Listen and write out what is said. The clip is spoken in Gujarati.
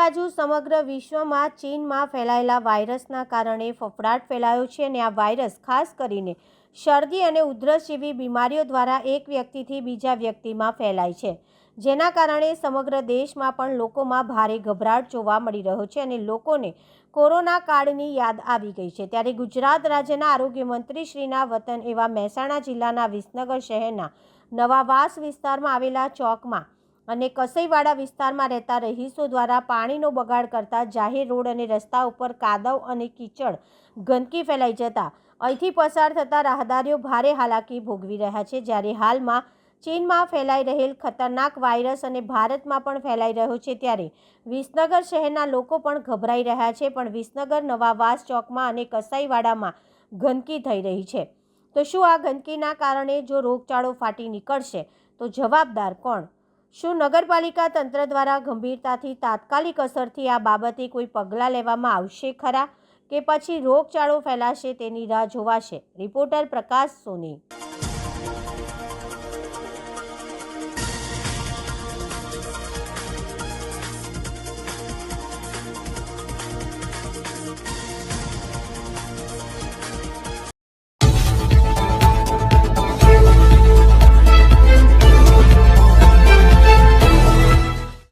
બાજુ સમગ્ર વિશ્વમાં ચીનમાં ફેલાયેલા વાયરસના કારણે ફફડાટ ફેલાયો છે અને આ વાયરસ ખાસ કરીને શરદી અને ઉધરસ જેવી બીમારીઓ દ્વારા એક વ્યક્તિથી બીજા વ્યક્તિમાં ફેલાય છે, જેના કારણે સમગ્ર દેશમાં પણ લોકોમાં ભારે ગભરાટ જોવા મળી રહ્યો છે અને લોકોને કોરોના કાળની યાદ આવી ગઈ છે। ત્યારે ગુજરાત રાજ્યના આરોગ્ય મંત્રીશ્રીના વતન એવા મહેસાણા જિલ્લાના વિસનગર શહેરના નવાવાસ વિસ્તારમાં આવેલા ચોકમાં અને કસઈવાડા વિસ્તારમાં રહેતા રહીશો દ્વારા પાણીનો બગાડ કરતા જાહેર રોડ અને રસ્તા ઉપર કાદવ અને કીચડ ગંદકી ફેલાઈ જતા અહીંથી પસાર થતા રાહદારીઓ ભારે હાલાકી ભોગવી રહ્યા છે। જ્યારે હાલમાં ચીનમાં ફેલાઈ રહેલ ખતરનાક વાયરસ અને ભારતમાં પણ ફેલાઈ રહ્યો છે, ત્યારે વિસનગર શહેરના લોકો પણ ગભરાઈ રહ્યા છે। પણ વિસનગર નવાવાસ ચોકમાં અને કસાઈવાડામાં ગંદકી થઈ રહી છે, તો શું આ ગંદકીના કારણે જો રોગચાળો ફાટી નીકળશે તો જવાબદાર કોણ? શું નગરપાલિકા તંત્ર દ્વારા ગંભીરતાથી તાત્કાલિક અસરથી આ બાબતે કોઈ પગલાં લેવામાં આવશે ખરા, કે પછી રોગચાળો ફેલાશે તેની રાહ જોવાશે? રિપોર્ટર પ્રકાશ સોની।